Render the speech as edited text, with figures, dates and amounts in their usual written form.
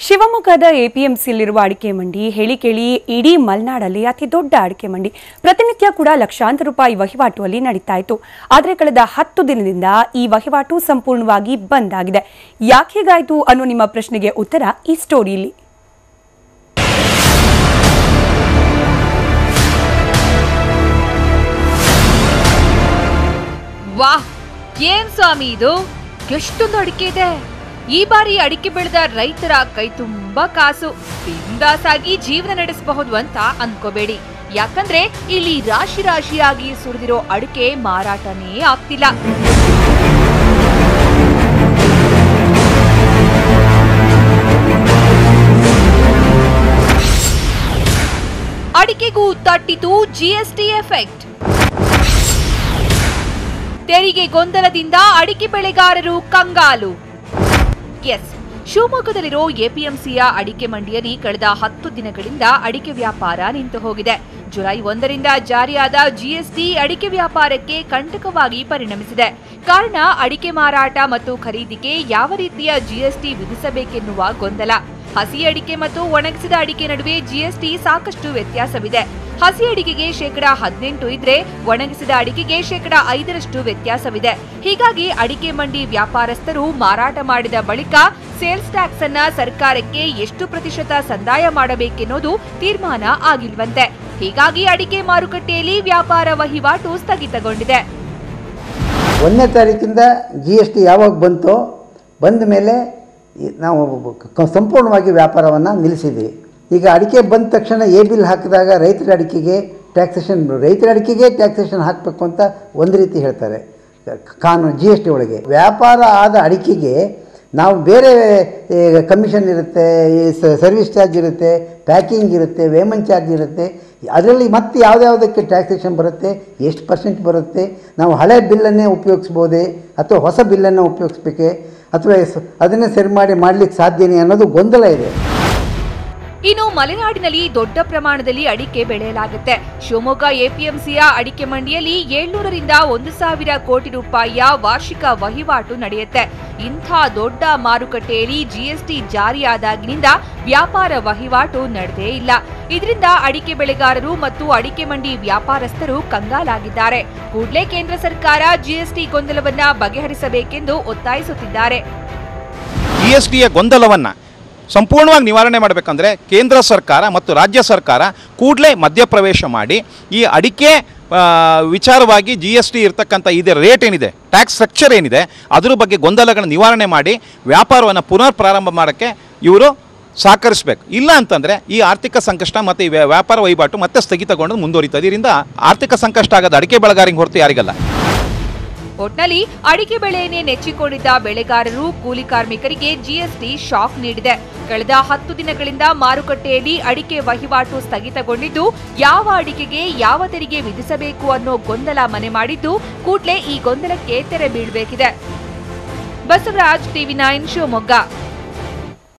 ಶಿವಮೊಗ್ಗದ ಎಪಿಎಂಸಿಯಲ್ಲಿರುವ ಅಡಿಕೆ ಮಂಡಿ ಹೇಳಿ ಕೇಳಿ ಇಡೀ ಮಲೆನಾಡಲ್ಲಿ ಅತಿ ದೊಡ್ಡ ಅಡಿಕೆ ಮಂಡಿ. ಪ್ರತಿನಿತ್ಯ ಕೂಡ ಲಕ್ಷಾಂತರ ರೂಪಾಯಿ ವಹಿವಾಟು ಅಲ್ಲಿ ನಡೀತಾ ಇತ್ತು. ಆದರೆ ಕಳೆದ 10 ದಿನದಿಂದ ಈ ವಹಿವಾಟು ಸಂಪೂರ್ಣವಾಗಿ ಬಂದ್ ಆಗಿದೆ. ಯಾಕೆ ಹೀಗಾಯಿತು ಅನ್ನೋ ನಿಮ್ಮ ಪ್ರಶ್ನೆಗೆ ಉತ್ತರ ಈ ಸ್ಟೋರಿಯಲ್ಲಿ. ವಾಹ್, ಏನ್ ಸ್ವಾಮಿ ಇದು, ಎಷ್ಟೊಂದು ಅಡಿಕೆ ಇದೆ. ಈ ಬಾರಿ ಅಡಿಕೆ ಬೆಳೆದ ರೈತರ ಕೈ ತುಂಬಾ ಕಾಸು, ಬಿಂದಾಸಾಗಿ ಜೀವನ ನಡೆಸಬಹುದು ಅಂತ ಅನ್ಕೋಬೇಡಿ. ಯಾಕಂದ್ರೆ ಇಲ್ಲಿ ರಾಶಿ ರಾಶಿಯಾಗಿ ಸುರಿದಿರೋ ಅಡಿಕೆ ಮಾರಾಟನೇ ಆಗ್ತಿಲ್ಲ. ಅಡಿಕೆಗೂ ತಟ್ಟಿತು ಜಿಎಸ್ಟಿ ಎಫೆಕ್ಟ್. ತೆರಿಗೆ ಗೊಂದಲದಿಂದ ಅಡಿಕೆ ಬೆಳೆಗಾರರು ಕಂಗಾಲು. ಎಸ್, ಶಿವಮೊಗ್ಗದಲ್ಲಿರೋ ಎಪಿಎಂಸಿಯ ಅಡಿಕೆ ಮಂಡಿಯಲ್ಲಿ ಕಳೆದ 10 ದಿನಗಳಿಂದ ಅಡಿಕೆ ವ್ಯಾಪಾರ ನಿಂತು ಹೋಗಿದೆ. ಜುಲೈ 1ರಿಂದ ಜಾರಿಯಾದ ಜಿಎಸ್ಟಿ ಅಡಿಕೆ ವ್ಯಾಪಾರಕ್ಕೆ ಕಂಟಕವಾಗಿ ಪರಿಣಮಿಸಿದೆ. ಕಾರಣ ಅಡಿಕೆ ಮಾರಾಟ ಮತ್ತು ಖರೀದಿಗೆ ಯಾವ ರೀತಿಯ ಜಿಎಸ್ಟಿ ವಿಧಿಸಬೇಕೆನ್ನುವ ಗೊಂದಲ. ಹಸಿ ಅಡಿಕೆ ಮತ್ತು ಒಣಗಿಸಿದ ಅಡಿಕೆ ನಡುವೆ ಜಿಎಸ್ಟಿ ಸಾಕಷ್ಟು ವ್ಯತ್ಯಾಸವಿದೆ. ಹಸಿ ಅಡಿಕೆಗೆ 18% ಇದ್ರೆ ಒಣಗಿಸಿದ ಅಡಿಕೆಗೆ 5% ವ್ಯತ್ಯಾಸವಿದೆ. ಹೀಗಾಗಿ ಅಡಿಕೆ ಮಂಡಿ ವ್ಯಾಪಾರಸ್ಥರು ಮಾರಾಟ ಮಾಡಿದ ಬಳಿಕ ಸೇಲ್ಸ್ ಟ್ಯಾಕ್ಸ್ ಅನ್ನ ಸರ್ಕಾರಕ್ಕೆ ಎಷ್ಟು ಪ್ರತಿಶತ ಸಂದಾಯ ಮಾಡಬೇಕೆನ್ನೋದು ತೀರ್ಮಾನ ಆಗಿಲ್ವಂತೆ. ಹೀಗಾಗಿ ಅಡಿಕೆ ಮಾರುಕಟ್ಟೆಯಲ್ಲಿ ವ್ಯಾಪಾರ ವಹಿವಾಟು ಸ್ಥಗಿತಗೊಂಡಿದೆ. 1ನೇ ತಾರೀಕಿಂದ ಜಿಎಸ್ಟಿ ಯಾವಾಗ ಬಂತೋ ಬಂದ ಮೇಲೆ ನಾವು ಸಂಪೂರ್ಣವಾಗಿ ವ್ಯಾಪಾರವನ್ನು ನಿಲ್ಲಿಸಿದ್ವಿ. ಈಗ ಅಡಿಕೆ ಬಂದ ತಕ್ಷಣ ಎ ಬಿಲ್ ಹಾಕಿದಾಗ ರೈತರ ಅಡಿಕೆಗೆ ಟ್ಯಾಕ್ಸೇಷನ್ ಹಾಕಬೇಕು ಅಂತ ಒಂದು ರೀತಿ ಹೇಳ್ತಾರೆ ಕಾನೂನು ಜಿಎಸ್ಟಿ ಒಳಗೆ. ವ್ಯಾಪಾರ ಆದ ಅಡಿಕೆಗೆ ನಾವು ಬೇರೆ ಕಮಿಷನ್ ಇರುತ್ತೆ, ಸರ್ವಿಸ್ ಚಾರ್ಜ್ ಇರುತ್ತೆ, ಪ್ಯಾಕಿಂಗ್ ಇರುತ್ತೆ, ವೇಮನ್ ಚಾರ್ಜ್ ಇರುತ್ತೆ. ಅದರಲ್ಲಿ ಮತ್ತೆ ಯಾವುದಕ್ಕೆ ಟ್ಯಾಕ್ಸೇಷನ್ ಬರುತ್ತೆ, ಎಷ್ಟು ಪರ್ಸೆಂಟ್ ಬರುತ್ತೆ, ನಾವು ಹಳೆ ಬಿಲ್ಲನ್ನೇ ಉಪಯೋಗಿಸ್ಬೋದೇ ಅಥವಾ ಹೊಸ ಬಿಲ್ಲನ್ನು ಉಪಯೋಗಿಸ್ಬೇಕೆ ಅಥವಾ ಅದನ್ನೇ ಸರಿ ಮಾಡಲಿಕ್ಕೆ ಸಾಧ್ಯನೇ ಅನ್ನೋದು ಗೊಂದಲ ಇದೆ. ಇನ್ನು ಮಲೆನಾಡಿನಲ್ಲಿ ದೊಡ್ಡ ಪ್ರಮಾಣದಲ್ಲಿ ಅಡಿಕೆ ಬೆಳೆಯಲಾಗುತ್ತೆ. ಶಿವಮೊಗ್ಗ ಎಪಿಎಂಸಿಯ ಅಡಿಕೆ ಮಂಡಿಯಲ್ಲಿ 700ರಿಂದ 1,000 ಕೋಟಿ ರೂಪಾಯಿಯ ವಾರ್ಷಿಕ ವಹಿವಾಟು ನಡೆಯುತ್ತೆ. ಇಂಥ ದೊಡ್ಡ ಮಾರುಕಟ್ಟೆಯಲ್ಲಿ ಜಿಎಸ್ಟಿ ಜಾರಿಯಾದಾಗಿನಿಂದ ವ್ಯಾಪಾರ ವಹಿವಾಟು ನಡೆದೇ ಇಲ್ಲ. ಇದರಿಂದ ಅಡಿಕೆ ಬೆಳೆಗಾರರು ಮತ್ತು ಅಡಿಕೆ ಮಂಡಿ ವ್ಯಾಪಾರಸ್ಥರು ಕಂಗಾಲಾಗಿದ್ದಾರೆ. ಕೂಡಲೇ ಕೇಂದ್ರ ಸರ್ಕಾರ ಜಿಎಸ್ಟಿ ಗೊಂದಲವನ್ನ ಬಗೆಹರಿಸಬೇಕೆಂದು ಒತ್ತಾಯಿಸುತ್ತಿದ್ದಾರೆ. ಜಿಎಸ್ಟಿಯ ಗೊಂದಲವನ್ನ ಸಂಪೂರ್ಣವಾಗಿ ನಿವಾರಣೆ ಮಾಡಬೇಕಂದ್ರೆ ಕೇಂದ್ರ ಸರ್ಕಾರ ಮತ್ತು ರಾಜ್ಯ ಸರ್ಕಾರ ಕೂಡಲೇ ಮಧ್ಯಪ್ರವೇಶ ಮಾಡಿ ಈ ಅಡಿಕೆ ವಿಚಾರವಾಗಿ ಜಿಎಸ್ಟಿ ಇರತಕ್ಕಂಥ ಇದೆ ರೇಟ್ ಏನಿದೆ, ಟ್ಯಾಕ್ಸ್ ಸ್ಟ್ರಕ್ಚರ್ ಏನಿದೆ, ಅದರ ಬಗ್ಗೆ ಗೊಂದಲಗಳನ್ನು ನಿವಾರಣೆ ಮಾಡಿ ವ್ಯಾಪಾರವನ್ನು ಪುನರ್ ಪ್ರಾರಂಭ ಮಾಡೋಕ್ಕೆ ಇವರು ಸಹಕರಿಸಬೇಕು. ಇಲ್ಲ ಅಂತಂದರೆ ಈ ಆರ್ಥಿಕ ಸಂಕಷ್ಟ ಮತ್ತು ಈ ವ್ಯಾಪಾರ ವಹಿವಾಟು ಮತ್ತೆ ಸ್ಥಗಿತಗೊಂಡು ಮುಂದುವರಿತದೆ. ಇದರಿಂದ ಆರ್ಥಿಕ ಸಂಕಷ್ಟ ಆಗೋದು ಅಡಿಕೆ ಬೆಳೆಗಾರರಿಗೆ ಹೊರತು ಯಾರಿಗಲ್ಲ. ಒಟ್ನಲ್ಲಿ ಅಡಿಕೆ ಬೆಳೆಯನ್ನೇ ನೆಚ್ಚಿಕೊಂಡಿದ್ದ ಬೆಳೆಗಾರರು, ಕೂಲಿ ಕಾರ್ಮಿಕರಿಗೆ ಜಿಎಸ್ಟಿ ಶಾಕ್ ನೀಡಿದೆ. ಕಳೆದ 10 ದಿನಗಳಿಂದ ಮಾರುಕಟ್ಟೆಯಲ್ಲಿ ಅಡಿಕೆ ವಹಿವಾಟು ಸ್ಥಗಿತಗೊಂಡಿದ್ದು, ಯಾವ ಅಡಿಕೆಗೆ ಯಾವ ತೆರಿಗೆ ವಿಧಿಸಬೇಕು ಅನ್ನೋ ಗೊಂದಲ ಮನೆ ಮಾಡಿದ್ದು, ಕೂಡಲೇ ಈ ಗೊಂದಲಕ್ಕೆ ತೆರೆ ಬೀಳಬೇಕಿದೆ. ಬಸವರಾಜ್, ಟಿವಿ9 ಶಿವಮೊಗ್ಗ.